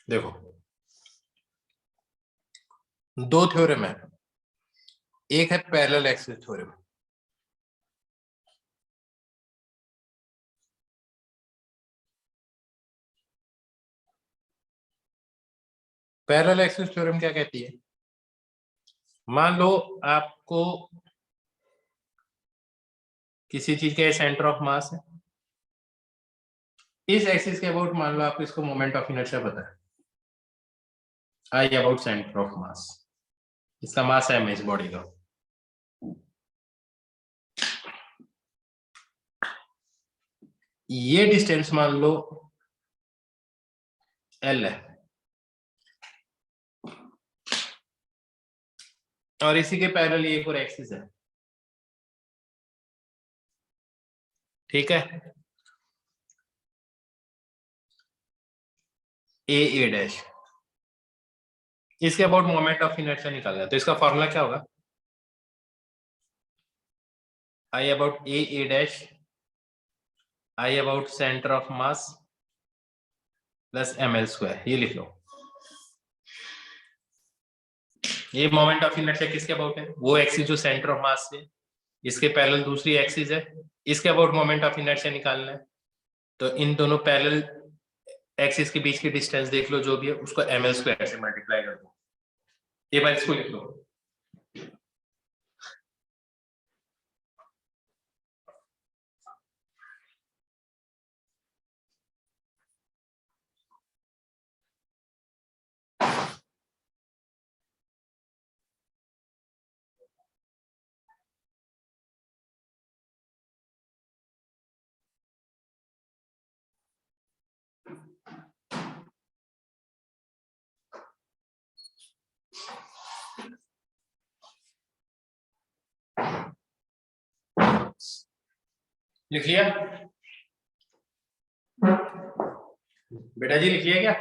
देखो, दो थ्योरम है। एक है parallel axis theorem. Parallel axis theorem क्या कहती है? मान लो आपको किसी चीज का सेंटर ऑफ मास है, इस एक्सिस के अबाउट मान लो आपको इसको मोमेंट ऑफ इनर्शिया पता है, आई अबाउट सेंटर ऑफ मास। इसका मास है इस बॉडी का। ये डिस्टेंस मान लो एल है, और इसी के पैरेलल ये एक और एक्सिस है। ठीक है, ए डैश। इसके अबाउट मोमेंट ऑफ इनर्शिया निकालना है, तो इसका फॉर्मूला क्या होगा? आई about A dash, I about centre of mass plus ml square. ये लिख लो। ये मोमेंट ऑफ इनर्शिया किसके अबाउट है? वो एक्सिस जो सेंटर ऑफ मास है, इसके पैरेलल दूसरी एक्सिस है, इसके अबाउट मोमेंट ऑफ इनर्शिया निकालना है। तो इन दोनों पैरेलल एक्सिस के बीच की डिस्टेंस देख लो, जो भी है उसको ml स्क्वायर से मल्टीप्लाई कर दो। ये बार इसको लिख लो। लिख लिया बेटा जी? लिख लिया क्या?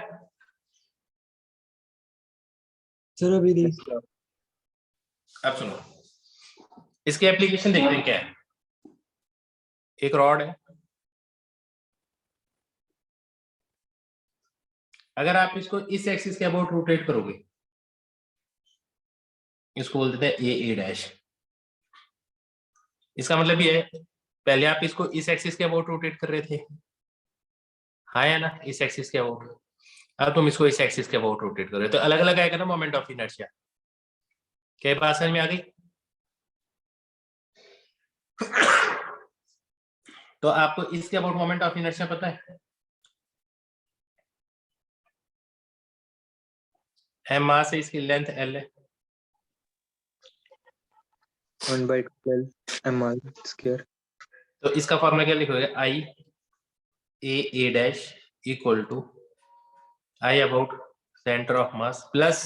सर अभी नहीं। अब सुनो, इसके एप्लीकेशन देखते हैं क्या है। एक रॉड है, अगर आप इसको इस एक्सिस के अबाउट रोटेट करोगे, इसको बोल देते हैं ए डैश। इसका मतलब ये है, पहले आप इसको इस एक्सिस के अबाउट रोटेट कर रहे थे, हाँ या ना, इस एक्सिस के अबाउट। अब तुम इसको इस एक्सिस के अबाउट रोटेट कर रहे हो, तो अलग अलग आएगा ना मोमेंट ऑफ इनर्शिया। क्या बात समझ में आ गई? तो आपको इसके अबाउट मोमेंट ऑफ इनर्शिया पता है? एम मास है, इसकी लेंथ एल है, 1/12 mr²। तो इसका फॉर्मूला क्या लिखोगे? I A dash equal to I about centre of mass plus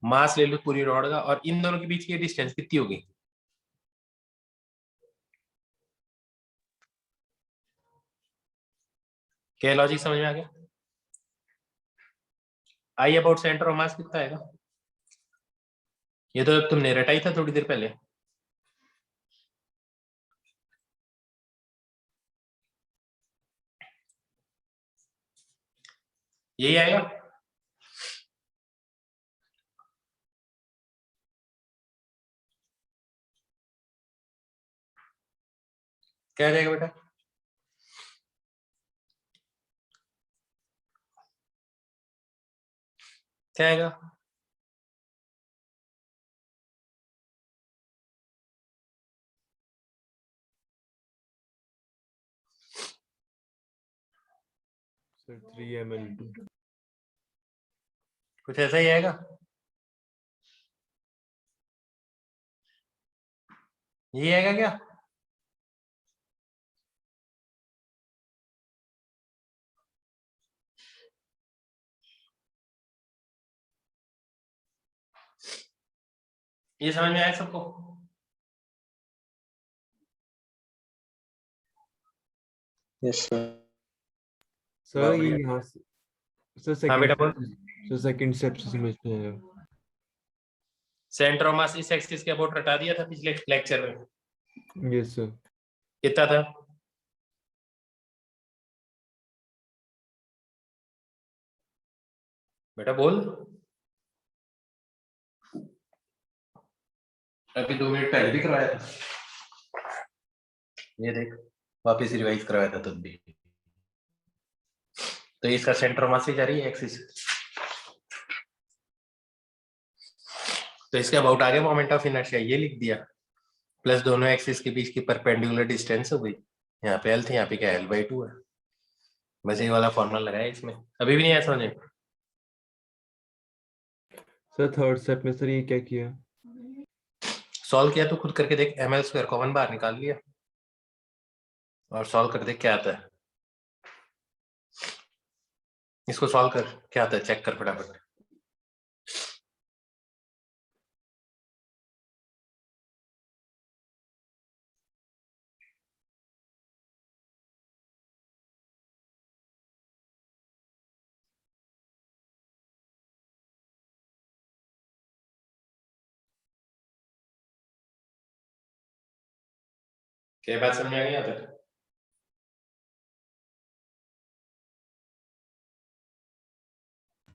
mass ले लो पूरी रॉड का, और इन दोनों के बीच की डिस्टेंस कितनी होगी? क्या लॉजिक समझ में आ गया? आई अबाउट सेंटर ऑफ मास कितना आएगा? ये तो तुमने रटा ही था थोड़ी देर पहले। यही आएगा। क्या जाएगा बेटा? क्या आएगा? Sir 3ml। कुछ ऐसा ही आएगा। ये आएगा क्या? ये समझ में आया सबको? Yes sir. सर ये यहाँ से सर हाँ बेटा बोल। सेकंड स्टेप से समझ में आया। सेंटर ऑफ मास इस एक्सिस के अबाउट रटा दिया था पिछले लेक्चर में। Yes sir. कितना था? बेटा बोल, अभी 2 मिनट पहले भी करवाया था, ये देख वापस रिवाइज करवाया था तब भी। तो इसका सेंटर ऑफ मास जा रही है एक्सिस, तो इसके अबाउट आगे मोमेंट ऑफ इनर्शिया ये लिख दिया, प्लस दोनों एक्सिस के बीच की परपेंडिकुलर डिस्टेंस हो गई, यहाँ पे L थी, यहाँ पे क्या L/2 है, बस ये वाला फॉर्मूला लगाया इसमें। अभी भी नहीं आया समझे? सर थर्ड स्टेप में सर ये क्या किया? सॉल्व किया तो खुद करके देख, ml² कॉमन बाहर निकाल लिया और सॉल्व कर देख क्या आता है। इसको सॉल्व कर, क्या आता है चेक कर फटाफट। क्या बात समझ आ गई यहाँ तक?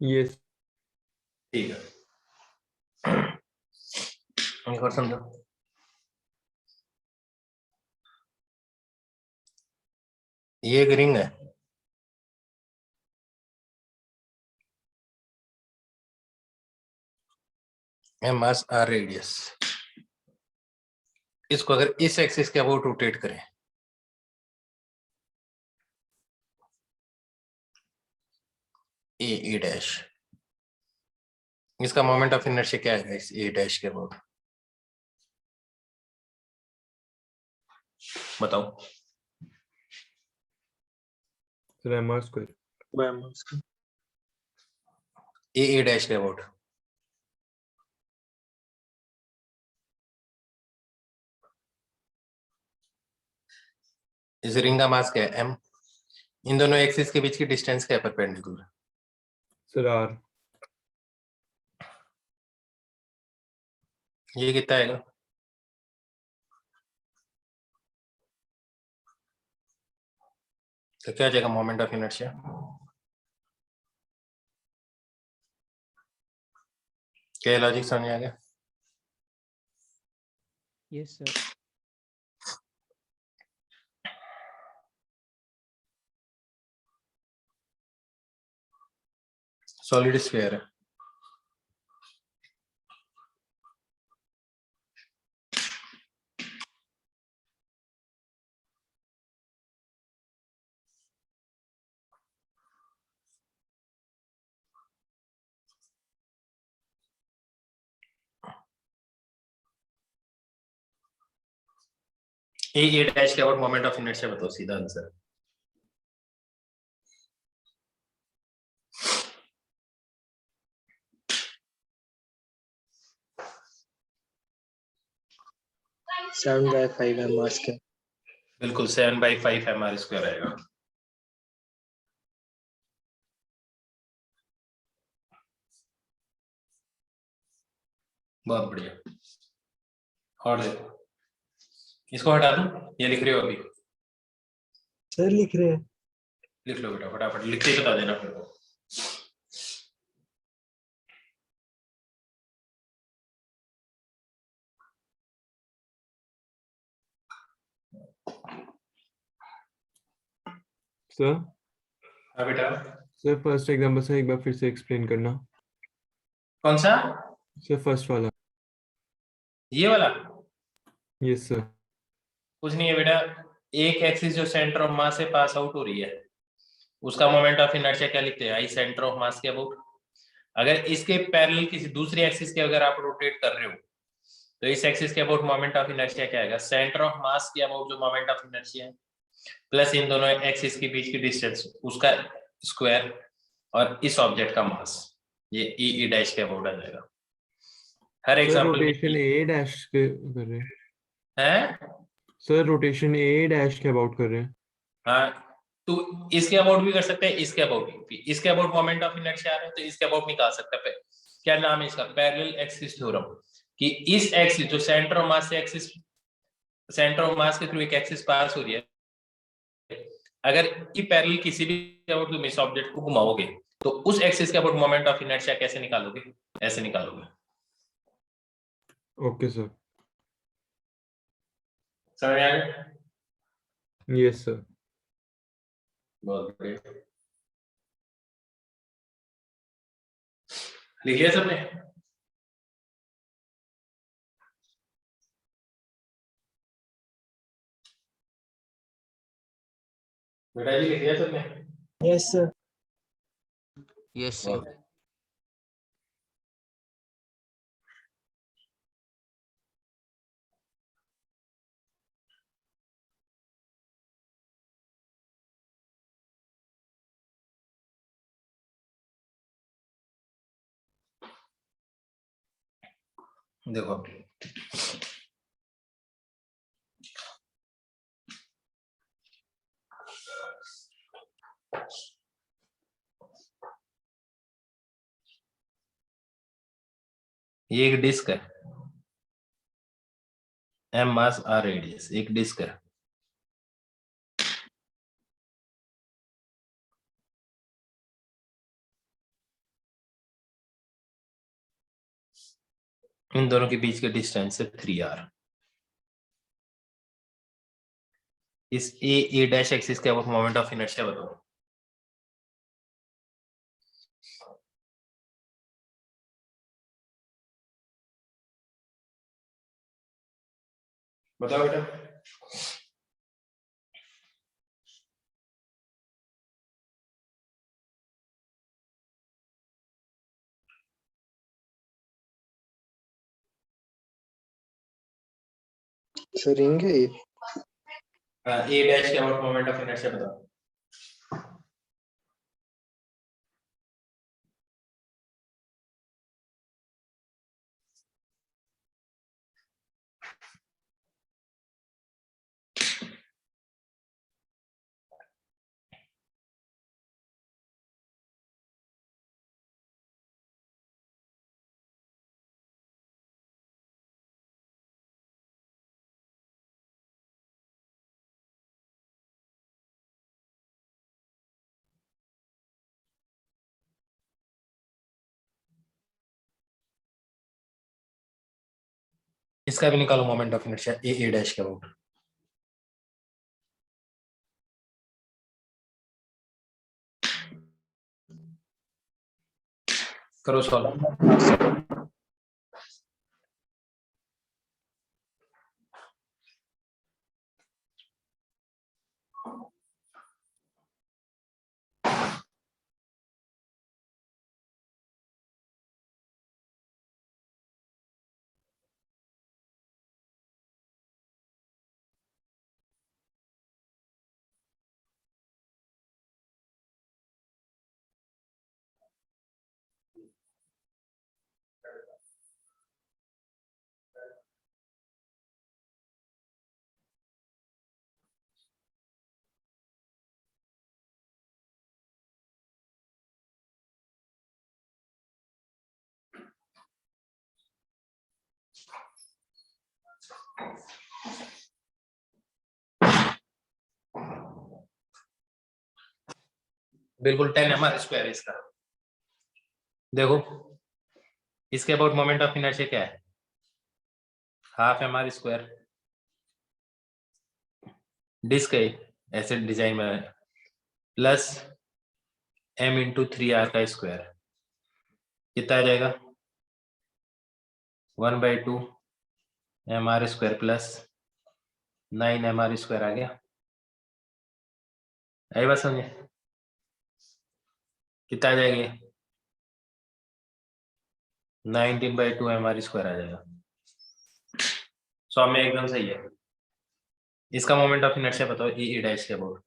यस ठीक है, एक और समझो। ये एक रिंग है, मास r रेडियस, इसको अगर इस एक्सिस के अबाउट रोटेट करें, ए डैश, इसका मोमेंट ऑफ इनर्शिया क्या है इस ए डैश के अबाउट, बताओ। Sir mr²। ए डैश के अबाउट इस रिंग का मास क्या है m, इन दोनों एक्सिस के बीच की डिस्टेंस क्या है परपेंडिकुलर? Sir r। ये कितना आएगा? तो क्या आ जाएगा मोमेंट ऑफ इनर्शिया? क्या लॉजिक समझ आ गया? Yes sir. सॉलिड स्फीयर है, ए डैश के अबाउट मोमेंट ऑफ इनर्शिया बताओ, सीधा आंसर। Seven by 5 mr²। बिल्कुल 7/5 mr² आएगा। बहुत बढ़िया, और देखो इसको हटा दूं, ये लिख रहे हो अभी? सर लिख रहे हैं। लिख लो बेटा फटाफट, लिख के बता देना फिर को। सर हाँ बेटा, सर फर्स्ट एग्जांपल सर एक बार फिर से एक्सप्लेन करना। कौन सा? सर फर्स्ट वाला। ये वाला? Yes sir. कुछ नहीं है बेटा, एक एक्सिस जो सेंटर ऑफ मास से पास आउट हो रही है, उसका मोमेंट ऑफ इनर्शिया क्या लिखते हैं? आई सेंटर ऑफ मास के अबाउट। अगर इसके पैरेलल किसी दूसरी एक्सिस के अगर आप रोटेट कर रहे हो, तो इस एक्सिस के अबाउट मोमेंट ऑफ इनर्शिया क्या आएगा? सेंटर ऑफ मास के अबाउट जो मोमेंट ऑफ इनर्शिया है, प्लस इन दोनों एक्सिस के बीच की डिस्टेंस उसका स्क्वायर, और इस ऑब्जेक्ट का मास, ये ई डैश के अबाउट आ जाएगा। हर sir example rotation a dash के कर रहे हैं। है। सर रोटेशन a डैश के अबाउट कर रहे हैं। हाँ, तो इसके अबाउट भी कर सकते हैं, इसके अबाउट भी। इसके अबाउट मोमेंट ऑफ इनर्शिया आ रहा है तो इसके अबाउट निकाल सकते हैं। क्या नाम है इसका? Parallel axis theorem. कि इस एक्सिस जो सेंटर ऑफ मास से एक्सिस, सेंटर ऑफ मास के थ्रू एक एक्सिस पास हो रही है, अगर ये पैरेलल किसी भी अबाउट तुम इस ऑब्जेक्ट को घुमाओगे तो उस एक्सिस के अबाउट मोमेंट ऑफ इनर्शिया कैसे निकालोगे? ऐसे निकालोगे। Okay sir. समझ में आ गया? Yes sir. बहुत बढ़िया। लिख लिया सबने? बेटा जी लिख लिया सबने? Yes, sir. Yes, sir. देखो ये एक डिस्क है, एम मास आर रेडियस, एक डिस्क है। इन दोनों के बीच के डिस्टेंस है 3r। इस ए डैश एक्सिस के अबाउट मोमेंट ऑफ इनर्शिया बताओ। बताओ बेटा। Sir, रिंग है ये? ए डैश के अबाउट मोमेंट ऑफ इनर्शिया बताओ। इसका भी निकालो moment of inertia A dash के अबाउट। करो सॉल्व। बिल्कुल 10 mr² इसका। देखो इसके अबाउट मोमेंट ऑफ इनर्शिया क्या है? Half mr²। डिस्क है ऐसे डिजाइन में, प्लस m इंटू 3r का स्क्वायर। कितना आ जाएगा? 1/2 mr² प्लस 9 mr² आ गया। आई बात समझे? कितना आ जाएंगे? 19/2 mr² आ जाएगा। सौ में एकदम सही है। इसका मोमेंट ऑफ इनर्शिया बताओ ए डैश के अबाउट।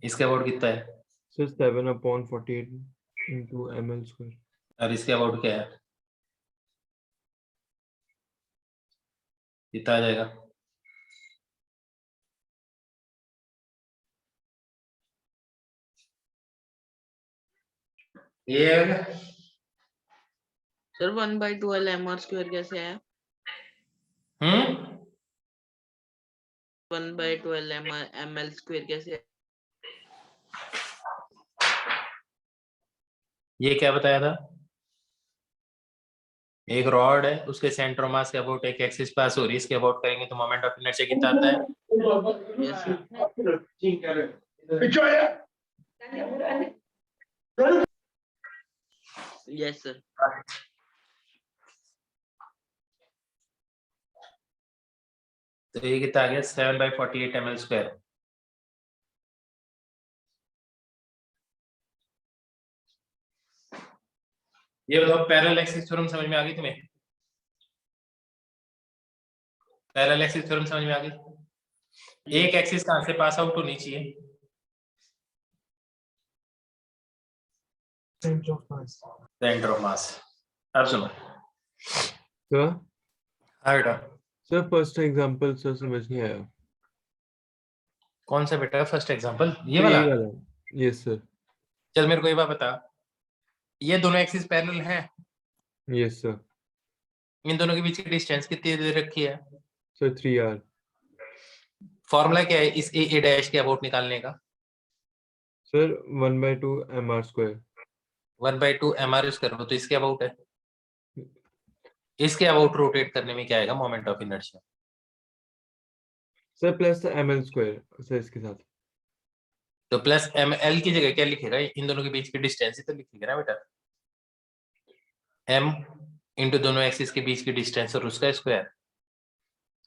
इसके अबाउट कितना है? Sir 7/48 into ml²। और इसके अबाउट क्या है? कितना आ जाएगा? ये है सर 1/12 mr² कैसे आया? 1/12 1/12 ml² कैसे आया? ये क्या बताया था? एक रॉड है, उसके सेंटर ऑफ मास के अबाउट एक एक्सिस पास हो रही है, इसके अबाउट करेंगे तो मोमेंट ऑफ इनर्शिया कितना आता है? Yes sir. तो ये कितना आ गया? 7/48 ml स्क्वायर। ये बताओ पैरेलल एक्सिस थ्योरम समझ में आ गई तुम्हें? पैरेलल एक्सिस थ्योरम समझ में आ गई? एक एक्सिस कहां से पास आउट होनी चाहिए? Center of mass. Centre of मास। अब सुनो। सर हाँ बेटा। सर फर्स्ट एग्जांपल सर समझ नहीं आया। कौन सा बेटा फर्स्ट एग्जांपल? ये तो वाला? यही वाला। Yes sir. चल मेरे को एक बात बता, ये दोनों एक्सिस पैरेलल हैं, यस सर। इन दोनों के बीच की डिस्टेंस कितनी दे रखी है? Sir 3r। फॉर्मूला क्या है इस ए डैश के अबाउट निकालने का? Sir 1/2 mr²। 1/2 mr करो तो इसके अबाउट है, इसके अबाउट रोटेट करने में क्या आएगा? Moment of inertia. Sir plus ml² sir इसके साथ। तो प्लस एम एल की जगह क्या लिखेगा? इन दोनों के बीच की डिस्टेंस ही तो लिखेगा ना बेटा, m इंटू दोनों एक्सिस के बीच की डिस्टेंस और उसका स्क्वायर।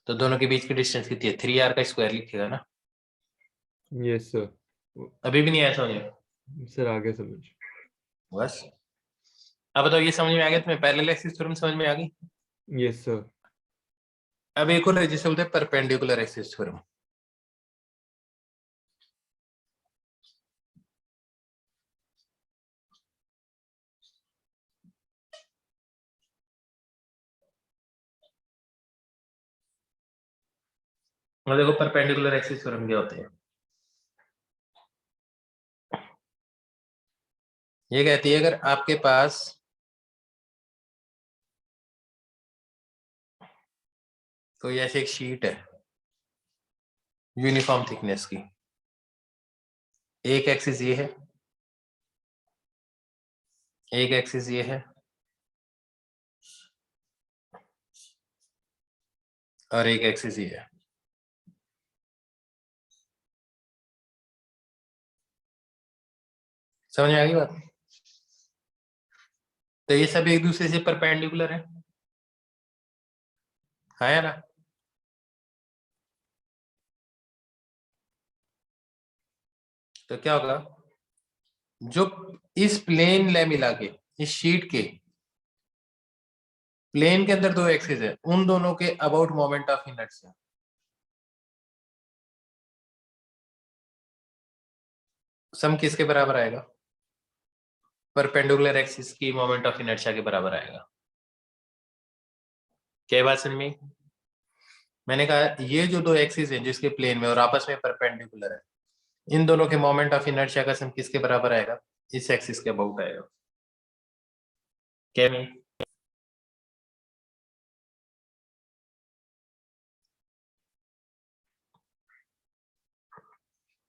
तो दोनों के बीच की डिस्टेंस कितनी है? 3r का स्क्वायर लिखेगा ना। Yes sir. अभी भी नहीं आया समझ में? सर आ गया समझ। बस। अब बताओ ये समझ में आ गया तुम्हें? पैरेलल एक्सिस थ्योरम समझ में आ गई? Yes sir. अब एक और है जिसे बोलते हैं परपेंडिकुलर एक्सिस थ्योरम। और देखो परपेंडिकुलर एक्सिस थ्योरम क्या होते हैं। ये कहती है अगर आपके पास कोई ऐसी एक शीट है यूनिफॉर्म थिकनेस की, एक एक्सिस ये है, एक एक्सिस ये है, और एक एक्सिस ये है। समझ में आ गई बात? तो ये सब एक दूसरे से परपेंडिकुलर है, हाँ या ना? तो क्या होगा, जो इस प्लेन ले मिला के इस शीट के प्लेन के अंदर दो एक्सिस है, उन दोनों के अबाउट मोमेंट ऑफ इनर्शिया सम किसके बराबर आएगा? परपेंडिकुलर एक्सिस की मोमेंट ऑफ इनर्शिया के बराबर आएगा। क्या बात समझ में? मैंने कहा ये जो दो एक्सिस हैं जिसके प्लेन में और आपस में परपेंडिकुलर है, इन दोनों के मोमेंट ऑफ इनर्शिया का सम किसके बराबर आएगा? इस एक्सिस के अबाउट आएगा। क्या में?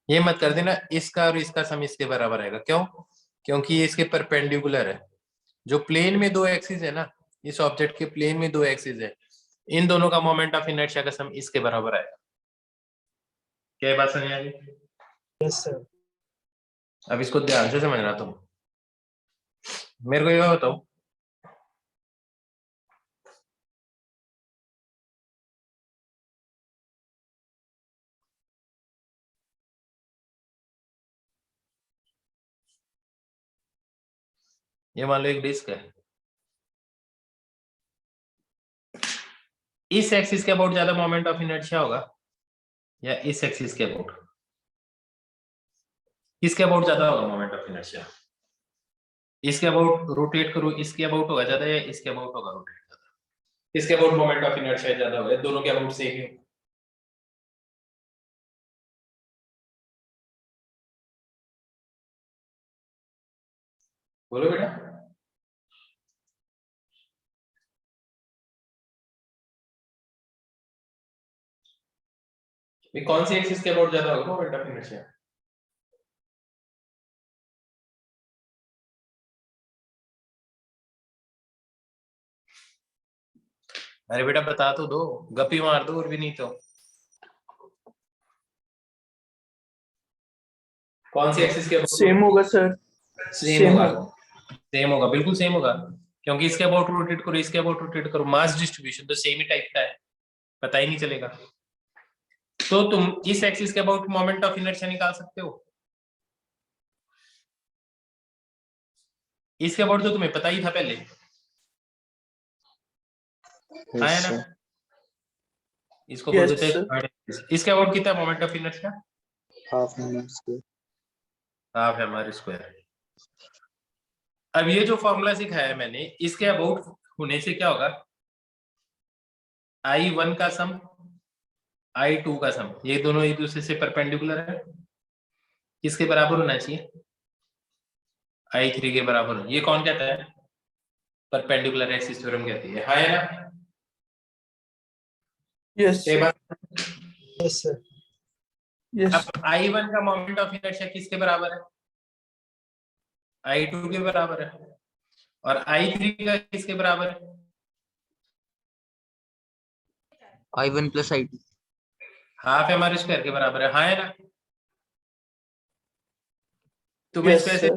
ये मत कर देना इसका और इसका सम इसके बराबर आएगा। क्यों? क्योंकि ये इसके परपेंडिकुलर है। जो प्लेन में दो एक्सिस है ना, इस ऑब्जेक्ट के प्लेन में दो एक्सिस है, इन दोनों का मोमेंट ऑफ इनर्शिया का सम इसके बराबर आएगा। क्या बात समझ आ गई? Yes, sir. अब इसको ध्यान से समझना तुम। मेरे को ये बताओ, ये मान लो एक डिस्क है, इस एक्सिस के अबाउट ज्यादा मोमेंट ऑफ इनर्शिया होगा या इस एक्सिस के अबाउट? किसके अबाउट ज्यादा होगा मोमेंट ऑफ इनर्शिया? इसके अबाउट रोटेट करो, इसके अबाउट होगा ज्यादा या इसके अबाउट होगा रोटेट ज्यादा? इसके अबाउट मोमेंट ऑफ इनर्शिया ज्यादा होगा, दोनों के अबाउट सेम ही। बोलो बेटा। ये कौन सी एक्सिस के अबाउट ज्यादा होगा मोमेंट ऑफ इनर्शिया? अरे बेटा बता तो दो, गप्पी मार दो और भी नहीं तो। कौन सी एक्सिस के सेम होगा सर। सेम होगा, सेम होगा, बिल्कुल सेम होगा, क्योंकि इसके अबाउट रोटेट करो, इसके अबाउट रोटेट करो, मास डिस्ट्रीब्यूशन तो सेम ही टाइप का है, पता ही नहीं चलेगा। तो तुम इस एक्सिस के अबाउट मोमेंट ऑफ इनर्शिया निकाल सकते हो, इसके अबाउट तो तुम्हें पता ही था पहले, है ना। इसको बोल देते हैं, इसके अबाउट कितना moment of inertia, half M square. Half M square. अब ये जो फॉर्मूला सिखाया है मैंने, इसके अबाउट होने से क्या होगा, I1 का सम I2 का सम, ये दोनों एक दूसरे से परपेंडिकुलर है, किसके बराबर होना चाहिए, I3 के बराबर। ये कौन कहता है, परपेंडिकुलर एक्सिस थ्योरम कहती है, हाँ है ना। यस ये बात। Yes sir. यस अब I1 का मोमेंट ऑफ इनर्शिया किसके बराबर है, I2 के बराबर है, और I3 का किसके बराबर है, I1 plus I2। Half M square के बराबर है, हाँ है ना। तो मैं इसको ऐसे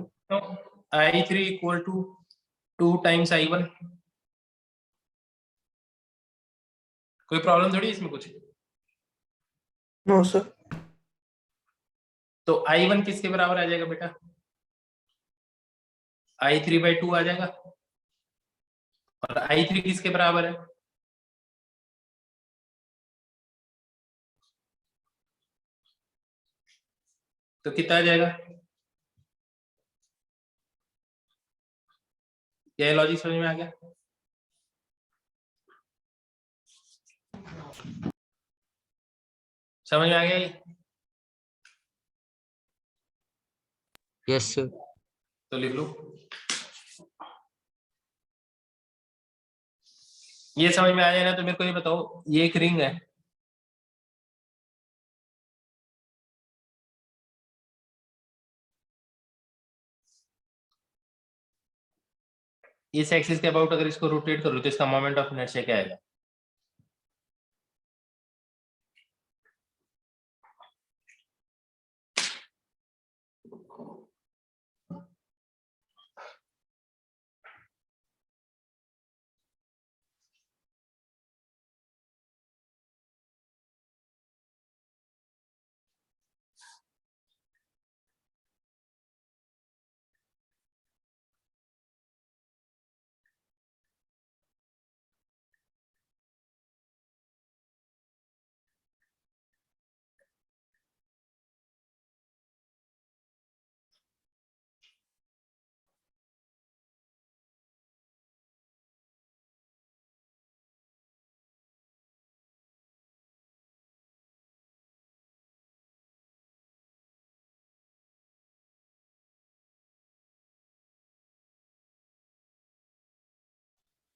I3 equal to 2 times I1, कोई प्रॉब्लम थोड़ी इसमें कुछ। No sir. तो I1 किसके बराबर आ जाएगा बेटा, I3/2 आ जाएगा, और I3 किसके बराबर है, तो कितना आ जाएगा, क्या लॉजिक समझ में आ गया, समझ में आ गया ये? Yes sir. तो लिख लो, ये समझ में आ जाए ना। तो मेरे को ये बताओ, ये एक रिंग है, इस एक्सिस के अबाउट अगर इसको रोटेट करो तो इसका मोमेंट ऑफ इनर्शिया क्या आएगा,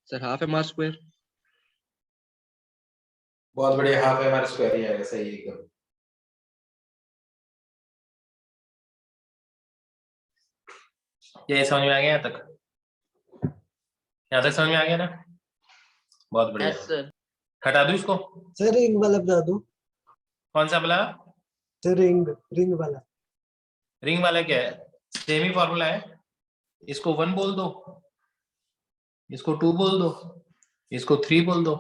sir half M R square. बहुत बढ़िया, हाफ एम स्क्वायर ही आएगा, सही एकदम। ये समझ में आ गया यहाँ तक, यहाँ तक समझ में आ गया ना, बहुत बढ़िया। Yes sir. हटा दूं इसको, सर रिंग वाला बता दो। कौन सा बोला, सर रिंग रिंग वाला। रिंग वाला क्या है, सेम ही फॉर्मूला है, इसको 1 बोल दो, इसको 2 बोल दो, इसको 3 बोल दो,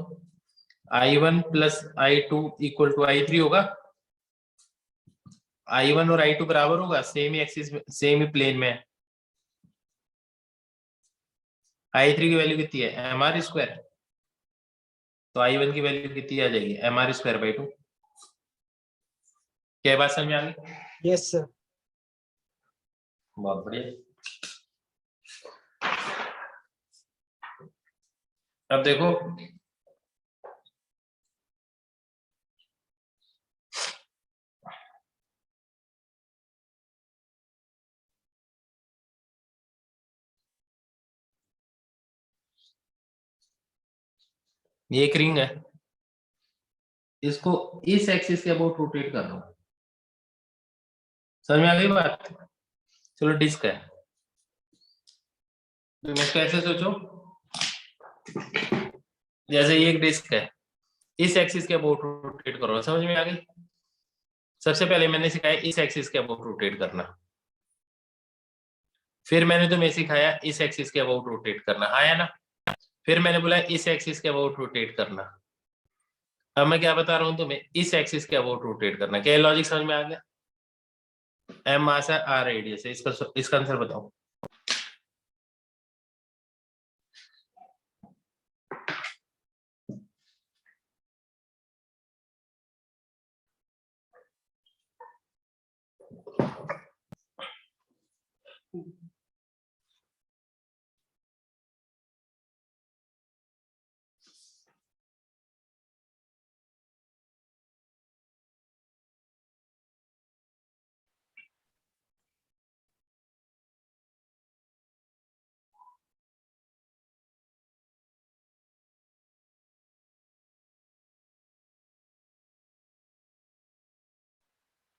I1 plus I2 equal to I3 होगा, I1 और I2 बराबर होगा, सेम ही एक्सिस में, सेम ही प्लेन में है। I3 की वैल्यू कितनी है, एम आर स्क्वायर, तो I1 की वैल्यू कितनी आ जाएगी, mr²/2। क्या बात समझ में आ गई, यस सर। बहुत बढ़िया। अब देखो, ये एक रिंग है, इसको इस एक्सिस के अबाउट रोटेट कर रहा हूं, समझ में आ गई बात। चलो डिस्क है, तो मैं कैसे सोचो, जैसे ये एक डिस्क है, इस एक्सिस के अबाउट रोटेट करो, समझ में आ गई? सबसे पहले मैंने सिखाया इस एक्सिस के अबाउट रोटेट करना, फिर मैंने तुम्हें सिखाया इस एक्सिस के अबाउट रोटेट करना, आया ना? फिर मैंने बोला इस एक्सिस के अबाउट रोटेट करना। अब मैं क्या बता रहा हूं तुम्हें, इस एक्सिस के अबाउट रोटेट करना। क्या लॉजिक समझ में आ गया? एम मास है, आर रेडियस है, इसका आंसर बताओ।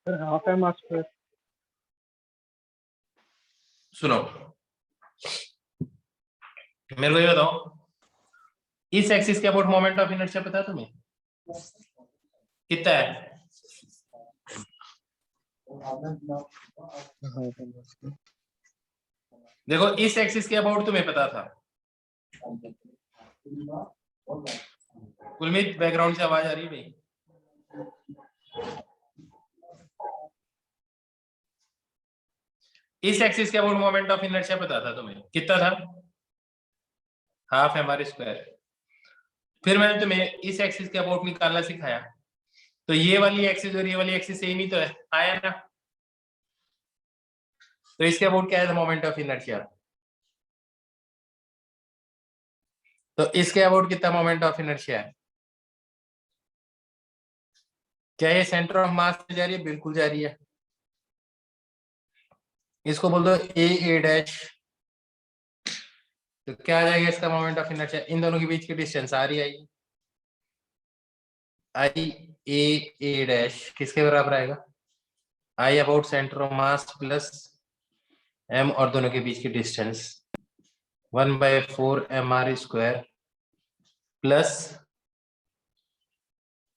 Half M R square. सुनो, मेरे को ये बताओ, इस एक्सिस के अबाउट मोमेंट ऑफ इनर्शिया पता है तुम्हें कितना है? देखो, इस एक्सिस के अबाउट तुम्हें पता था। कुलमीत, बैकग्राउंड से आवाज आ रही है भाई? इस एक्सिस के अबाउट मोमेंट ऑफ इनर्शिया पता था तुम्हें, कितना था? Half M R square. फिर मैंने तुम्हें इस एक्सिस के अबाउट निकालना सिखाया, तो ये वाली एक्सिस और ये वाली एक्सिस सेम ही तो है, आया ना? तो इसके अबाउट क्या है मोमेंट ऑफ इनर्शिया? तो इसके अबाउट कितना मोमेंट ऑफ इनर्शिया है? क्या ये सेंटर ऑफ मास से जा रही है? बिल्कुल जा रही है। इसको बोल दो ए डैश। तो क्या आ जाएगा इसका मोमेंट ऑफ इनर्शिया? इन दोनों के बीच की डिस्टेंस आ रही है आई ए डैश किसके बराबर आएगा? I about centre of mass plus M और दोनों के बीच की distance 1/4 mr square plus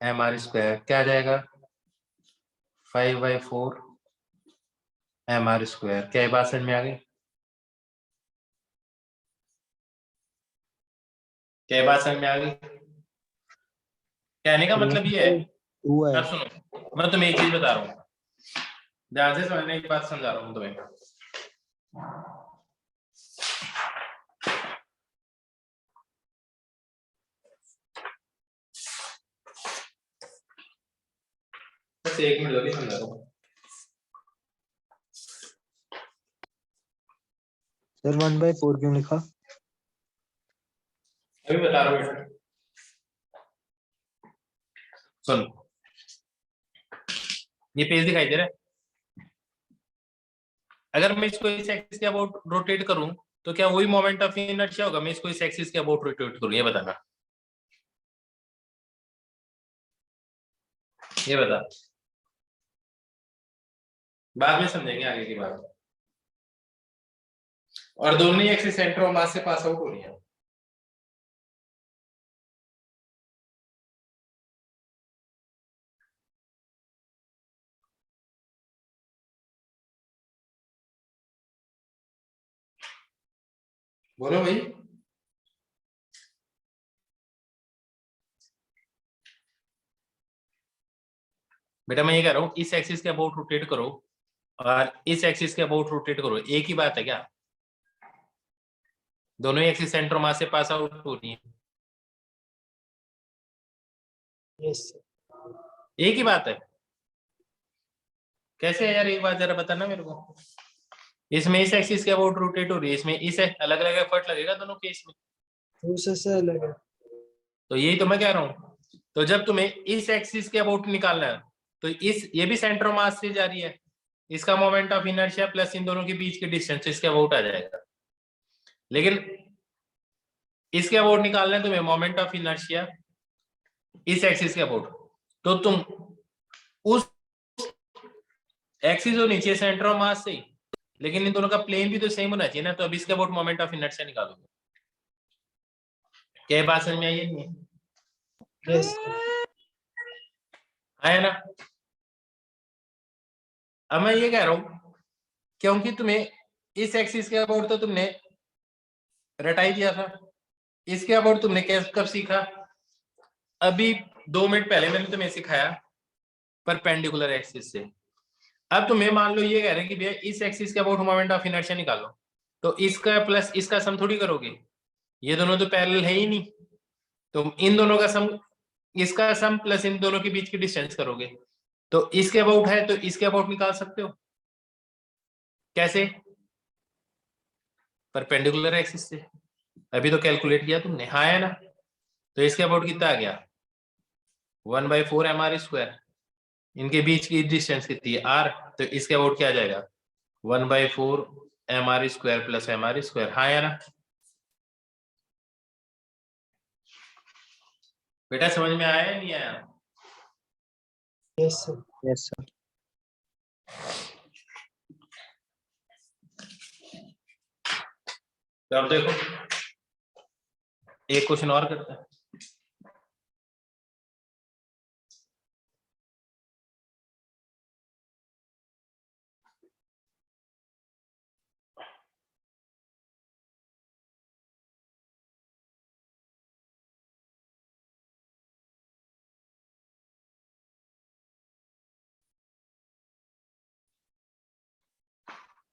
mr square. क्या आ जाएगा? 5/4 mr स्क्वायर। क्या ये बात समझ में आ गई? क्या ये बात समझ में आ गई? कहने का मतलब ये है, अब सुनो, मैं तुम्हें एक चीज बता रहा हूँ, ध्यान से समझने की बात समझा रहा हूँ तुम्हें। बस 1 मिनट लगे, समझा रहा हूँ। सर 1/4 क्यों लिखा? अभी बता रहा हूँ। सुन, ये पेज दिखाई दे रहा है? अगर मैं इसको इस एक्सिस के अबाउट रोटेट करूं तो क्या वही मोमेंट ऑफ इनर्शिया होगा? मैं इसको इस एक्सिस के अबाउट रोटेट करूं, ये बताना, ये बता। बाद में समझेंगे आगे की बात। और दोनों ही एक्सिस सेंटर ऑफ मास से पास आउट हो रही है। बोलो भाई। बेटा मैं ये कह रहा हूँ, इस एक्सिस के अबाउट रोटेट करो और इस एक्सिस के अबाउट रोटेट करो, एक ही बात है क्या? दोनों ही एक्सिस सेंटर मास से पास आउट हो रही है। यस एक ही बात है। कैसे है यार, एक बात जरा बताना मेरे को। इसमें इस एक्सिस के अबाउट रोटेट हो रही है, इसमें इस अलग अलग एफर्ट लगेगा दोनों केस में। दूसरे से अलग है। तो यही तो मैं कह रहा हूँ। तो जब तुम्हें इस एक्सिस के अबाउट निकालना है तो इस ये भी सेंटर मास से जा रही है, इसका मोमेंट ऑफ इनर्शिया प्लस इन दोनों के बीच की डिस्टेंस इसके अबाउट आ जाएगा। लेकिन इसके अबाउट निकालना है तुम्हें मोमेंट ऑफ इनर्शिया इस एक्सिस के अबाउट, तो तुम उस एक्सिस जो नीचे सेंटर ऑफ मास से, लेकिन इन दोनों का प्लेन भी तो सेम होना चाहिए ना। तो अब इसके अबाउट मोमेंट ऑफ इनर्शिया निकालोगे। क्या बात समझ में आई है? नहीं? Yes. है ना? अब मैं ये कह रहा हूं क्योंकि तुम्हें इस एक्सिस के अबाउट तो तुमने रटा ही दिया था, इसके अबाउट तुमने कब सीखा? अभी 2 मिनट पहले मैंने तुम्हें सिखाया परपेंडिकुलर एक्सिस से। अब तुम्हें मान लो ये कह रहे हैं कि भैया इस एक्सिस के अबाउट मोमेंट ऑफ इनर्शिया निकालो, तो इसका प्लस इसका सम थोड़ी करोगे, ये दोनों तो पैरेलल है ही नहीं, तो इन दोनों का सम, इसका सम प्लस इन दोनों के बीच की डिस्टेंस करोगे, तो इसके अबाउट है तो इसके अबाउट निकाल सकते हो। कैसे? परपेंडिकुलर एक्सिस से। अभी तो कैलकुलेट किया तुमने, हाँ है ना? तो इसके अबाउट कितना आ गया? 1/4 mr²। इनके बीच की डिस्टेंस कितनी है? r। तो इसके अबाउट क्या आ जाएगा? 1/4 mr² प्लस mr², हाँ है ना? बेटा समझ में आया या नहीं आया? Yes, sir. Yes, sir. तो अब देखो एक क्वेश्चन और करते हैं।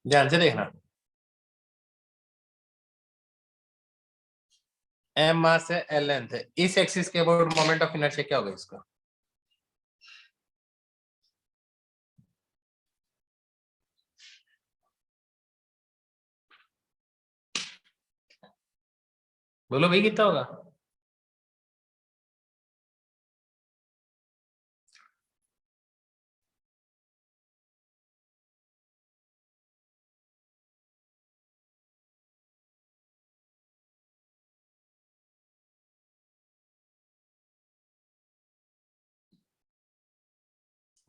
ध्यान से देखना। m मास है, l लेंथ है, इस एक्सिस के अबाउट मोमेंट ऑफ इनर्शिया क्या होगा इसका? बोलो भाई कितना होगा?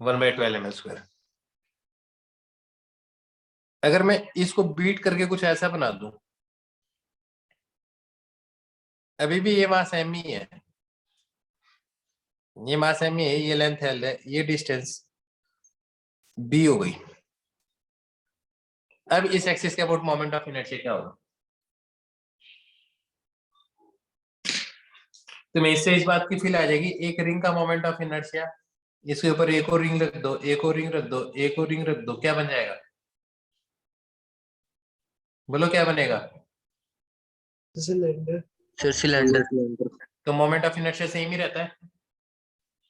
One by 12 ml²। अगर मैं इसको बीट करके कुछ ऐसा बना दूं, अभी भी ये मास m ही है, ये मास m ही है, ये लेंथ l है, ये डिस्टेंस b हो गई। अब इस एक्सिस के अबाउट मोमेंट ऑफ इनर्शिया क्या होगा? तुम्हें इससे इस बात की फील आ जाएगी, एक रिंग का मोमेंट ऑफ इनर्शिया, इसके ऊपर एक और रिंग रख दो, एक और रिंग रख दो, एक और रिंग रख दो, क्या बन जाएगा? बोलो क्या बनेगा? Cylinder. Sir, cylinder. तो मोमेंट ऑफ इनर्शिया सेम ही रहता है,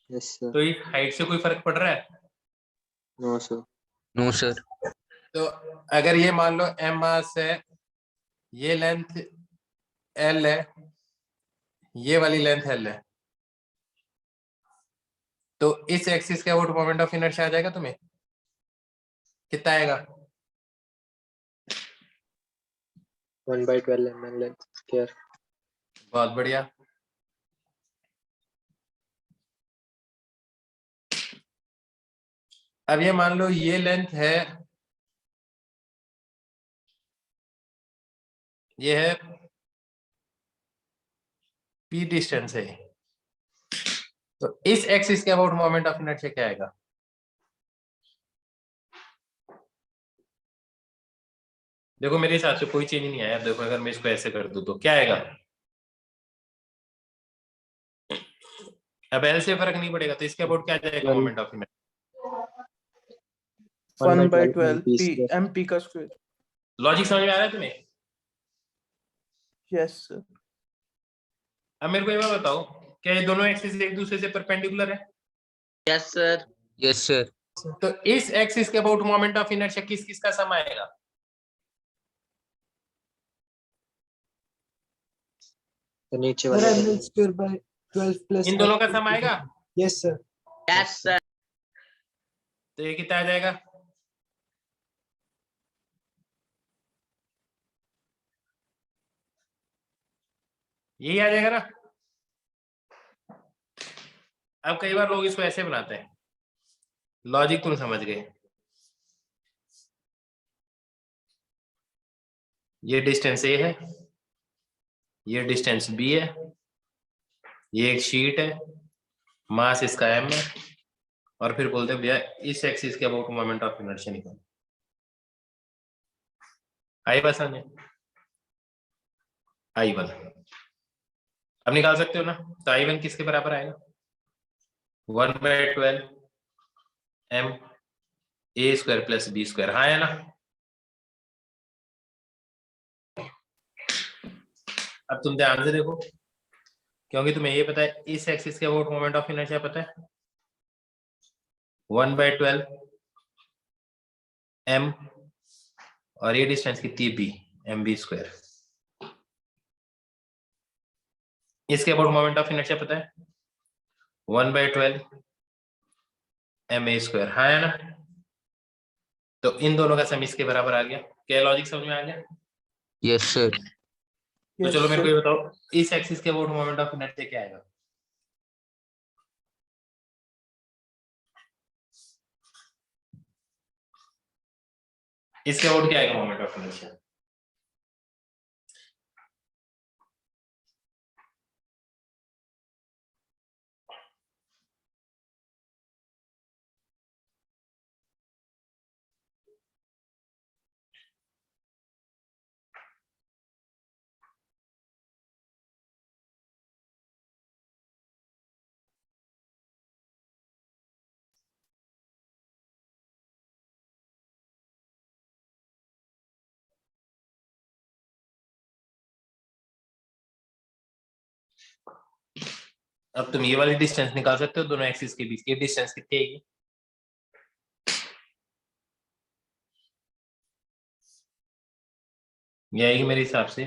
Yes, sir. तो इस हाइट से कोई फर्क पड़ रहा है? No, sir. No, sir. तो अगर ये मान लो m मास है, ये लेंथ l है, ये वाली लेंथ l है, तो इस एक्सिस के अबाउट मोमेंट ऑफ इनर्शिया आ जाएगा तुम्हें? कितना आएगा? 1/12 mm length square. बहुत बढ़िया। अब ये मान लो ये लेंथ है, ये है p डिस्टेंस है, तो इस एक्सिस के अबाउट मोमेंट ऑफ इनर्शिया क्या आएगा? देखो मेरे हिसाब से कोई चेंज नहीं आया। देखो अगर मैं इसको ऐसे कर दूं तो क्या आएगा? अब एल से फर्क नहीं पड़ेगा, तो इसके अबाउट क्या आ जाएगा moment of inertia? 1/12 p mp का स्क्वायर। लॉजिक समझ में आ रहा है तुम्हें? Yes sir. अब मेरे को ये बात बताओ, क्या ये दोनों एक्सिस एक दूसरे से परपेंडिकुलर है? Yes, sir. Yes, sir. तो इस एक्सिस के अबाउट मोमेंट ऑफ इनर्शिया किस किस का सम आएगा? The नीचे वाला ml² / 12 इन दोनों का सम आएगा? Yes, sir. Yes, sir. तो ये कितना आ जाएगा? यही आ जाएगा ना? अब कई बार लोग इसको ऐसे बनाते हैं, लॉजिक तुम समझ गए। ये डिस्टेंस ए है, ये डिस्टेंस बी है, ये एक शीट है, मास इसका m है और फिर बोलते हैं भैया इस एक्सिस के अबाउट मोमेंट ऑफ इनर्शिया निकालो। आई बस I1 अब निकाल सकते हो ना। तो I1 किसके बराबर आएगा 1/12 m a square plus b square. हाँ है ना। अब तुम ध्यान से देखो क्योंकि तुम्हें ये पता है इस एक्सिस के अबाउट मोमेंट ऑफ इनर्शिया पता है 1/12 m और ये डिस्टेंस कितनी है b mb स्क्वायर। इसके अबाउट मोमेंट ऑफ इनर्शिया पता है 1/12 ma स्क्वायर। हाँ है ना। तो इन दोनों का सम इसके बराबर आ गया। क्या लॉजिक समझ में आ गया। Yes, sir. तो चलो मेरे को ये बताओ इस एक्सिस के अबाउट मोमेंट ऑफ इनर्शिया क्या आएगा। इसके अबाउट क्या आएगा मोमेंट ऑफ इनर्शिया। अब तुम ये वाली डिस्टेंस निकाल सकते हो दोनों एक्सिस के बीच की डिस्टेंस कितनी आएगी। ये आएगी मेरे हिसाब से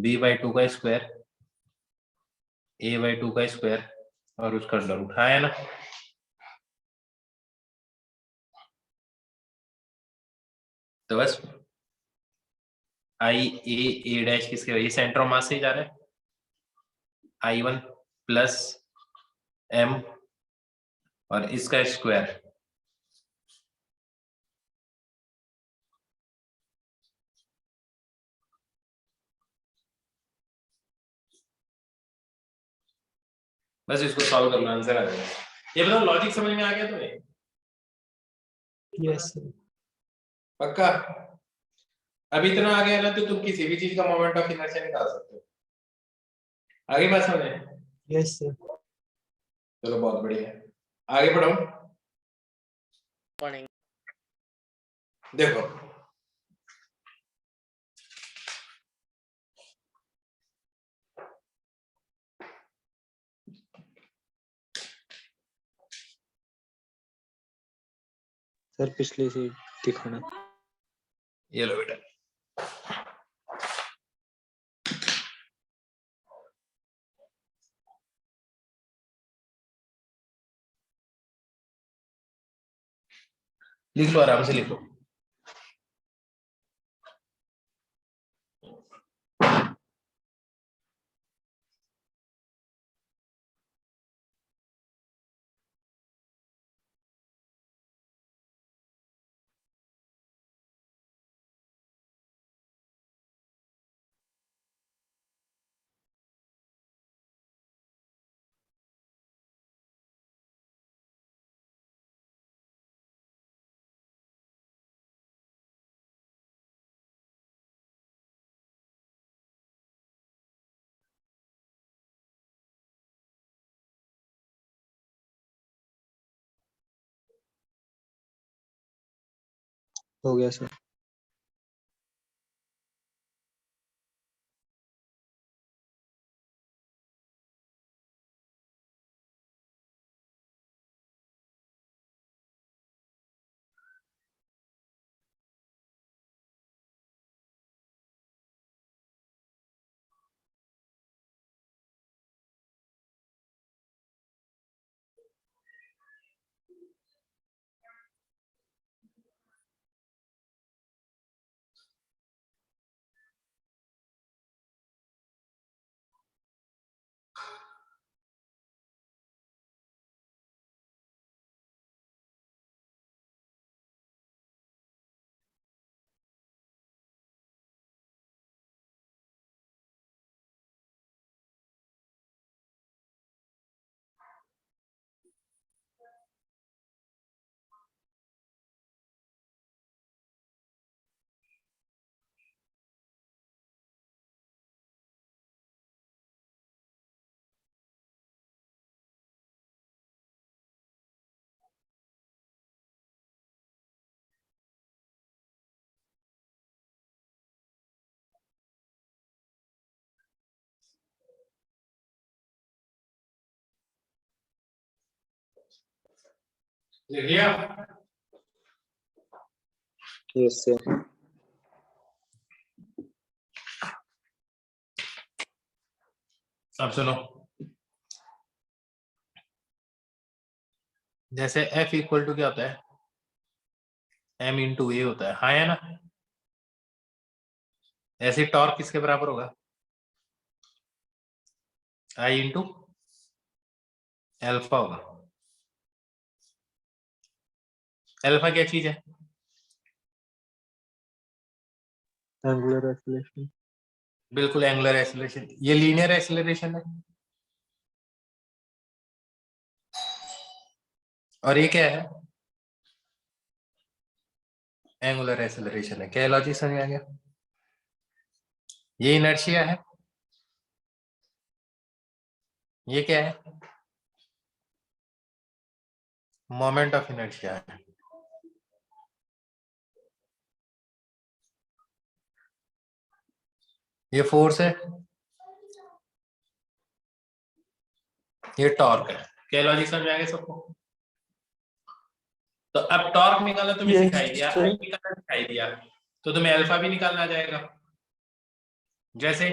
b/2 का स्क्वायर a/2 का स्क्वायर और उसका अंडर रूट। हाँ है ना। तो बस a डैश किसके ये सेंटर ऑफ मास से ही जा रहा है I1 प्लस m और इसका स्क्वायर बस इसको सॉल्व करना आंसर आ जाएगा। ये बताओ लॉजिक समझ में आ गया तुम्हें। Yes sir. पक्का। अब इतना आ गया ना तो तुम किसी भी चीज का मोमेंट ऑफ इनर्शिया निकाल सकते हो। आगे बात समझे। Yes sir. चलो बहुत बढ़िया है। आगे बढ़ो। पढ़ेंगे। देखो सर पिछली से दिखाना। ये लो बेटा। लिख लो आराम से लिखो। हो गया सर। लिख लिया? Yes, sir. अब सुनो, जैसे F इक्वल टू क्या होता है, M इंटू ए होता है, हाँ है ना? ऐसे टॉर्क किसके बराबर होगा? I इंटू एल्फा होगा। एल्फा क्या चीज है? Angular acceleration. बिल्कुल एंगुलर एक्सीलरेशन। ये लीनियर एक्सीलरेशन है, और ये क्या है? एंगुलर एक्सीलरेशन है। क्या लॉजिक समझ आ गया? ये इनर्शिया है, ये क्या है? मोमेंट ऑफ इनर्शिया है। ये फोर्स है, ये टॉर्क है। क्या लॉजिक समझ आ गया सबको? तो अब टॉर्क निकालना तुम्हें Yes, सिखाई दिया, sir. आई निकालना सिखाई दिया, तो तुम्हें अल्फा भी निकालना आ जाएगा। जैसे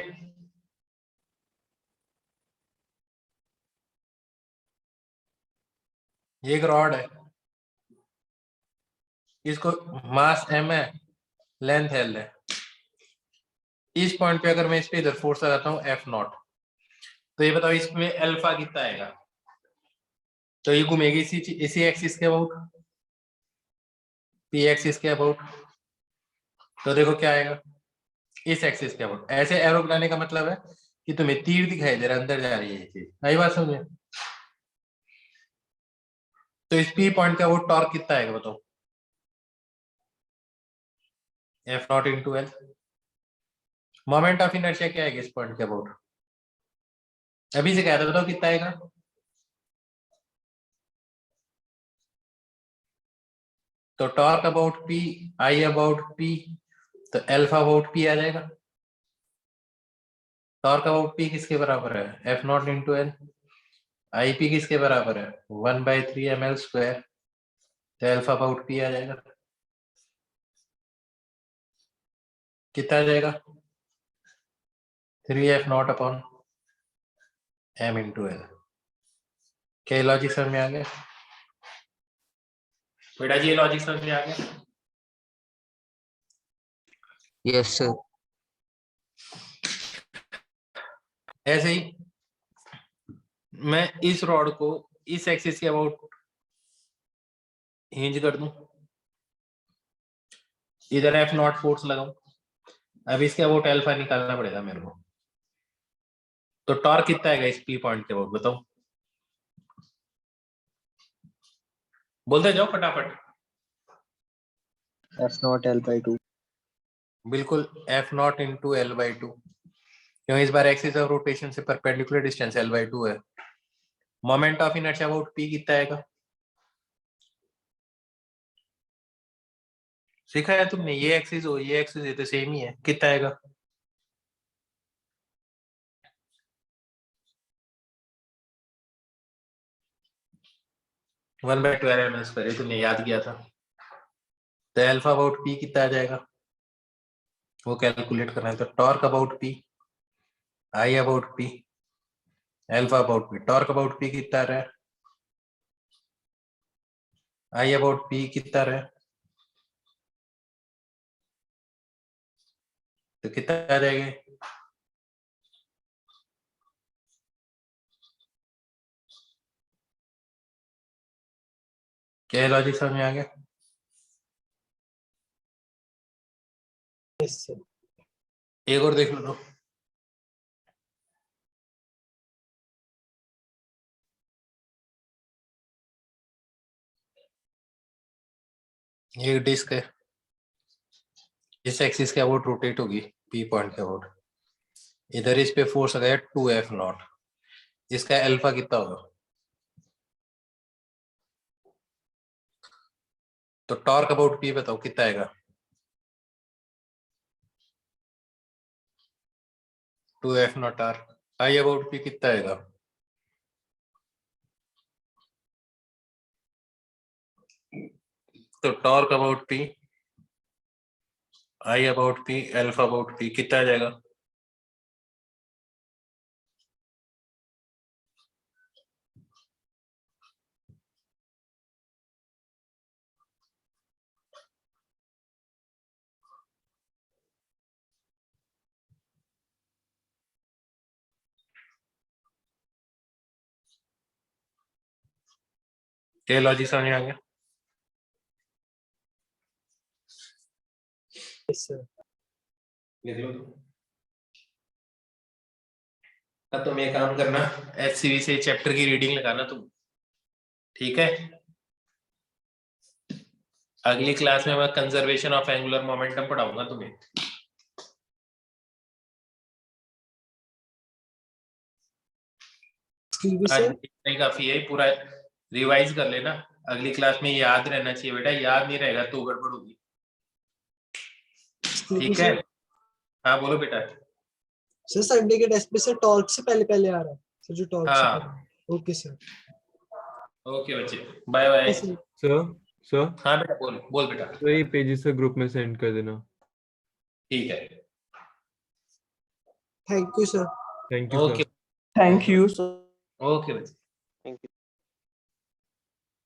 ये एक रॉड है, इसको मास m है, लेंथ l है। इस पॉइंट पे अगर मैं इस पे इधर फोर्स लगाता हूँ F0, तो ये बताओ इसमें अल्फा कितना आएगा? तो ये घूमेगी इसी एक्सिस के अबाउट, पी एक्सिस के अबाउट। तो देखो क्या आएगा, इस एक्सिस के अबाउट। ऐसे एरो बनाने का मतलब है कि तुम्हें तीर दिखाई दे रहा है, अंदर जा रही है ये चीज। आई बात समझे? तो इस पी पॉइंट का वो टॉर्क कितना आएगा बताओ? F0 into L. Moment of inertia क्या आएगा इस पॉइंट के अबाउट? अभी से क्या था बताओ, कितना आएगा? तो torque about P, I about P, तो एल्फा अबाउट पी आ जाएगा। टॉर्क अबाउट पी किसके बराबर है? F0 into L. I P किसके बराबर है? 1/3 ml स्क्वायर। तो एल्फा अबाउट पी आ जाएगा। कितना आ जाएगा? 3F0 upon m into L. क्या लॉजिक समझ में आ गया बेटा जी? ये लॉजिक समझ में आ गया? Yes, sir. ऐसे ही मैं इस रॉड को इस एक्सिस के अबाउट हिंज कर दूं, इधर F0 फोर्स लगाऊं। अब इसके अबाउट अल्फा निकालना पड़ेगा मेरे को। तो टॉर्क कितना आएगा इस पी पॉइंट के अबाउट बताओ? बोलते जाओ फटाफट। F0 L/2. बिल्कुल F0 इंटू L/2, क्योंकि इस बार एक्सिस ऑफ रोटेशन से परपेंडिकुलर डिस्टेंस L/2 है। Moment of inertia about P कितना आएगा? सीखा है तुमने? ये एक्सिस हो, ये एक्सिस है, तो सेम ही है। कितना आएगा? वन बाय 12 तुमने याद किया था। तो अल्फा अबाउट P कितना आ जाएगा वो कैलकुलेट करना है। तो torque about P, I about P, alpha about P। Torque about P कितना आ रहा है? आई अबाउट P कितना आ रहा है? तो कितना आ जाएगा? क्या लॉजिक समझ में आ गया? Yes, sir. एक और देख लो तो। ये एक डिस्क है, इस एक्सिस के अबाउट रोटेट होगी पी पॉइंट के अबाउट। इधर इस पे फोर्स आ गया 2F0। इसका अल्फा कितना होगा? तो टॉर्क अबाउट P बताओ कितना आएगा? 2F0 are. I about P कितना आएगा? तो torque about P, I about P, alpha about P कितना आ जाएगा? ये लॉजिक समझ में आ गया? Yes, sir. लिख लो। अब तुम ये काम करना, एचसीवी से चैप्टर की रीडिंग लगाना तुम, ठीक है? अगली क्लास में मैं कंजर्वेशन ऑफ एंगुलर मोमेंटम पढ़ाऊंगा तुम्हें। Excuse me, आज sir. नहीं काफी है, पूरा रिवाइज कर लेना, अगली क्लास में याद रहना चाहिए बेटा, याद नहीं रहेगा तो गड़बड़ होगी, Excuse me, ठीक है? sir. हाँ बोलो बेटा। सर संडे के टेस्ट पे सर टॉर्क से पहले पहले आ रहा है सर, जो टॉर्क से हाँ। पहले। Okay sir. ओके बच्चे, बाय बाय। सर सर हाँ बेटा बोल बोल बेटा। तो ये पेजेस ग्रुप में सेंड कर देना। ठीक है, thank you sir. Thank you okay sir. Thank you, sir. Okay बच्चे। Thank you.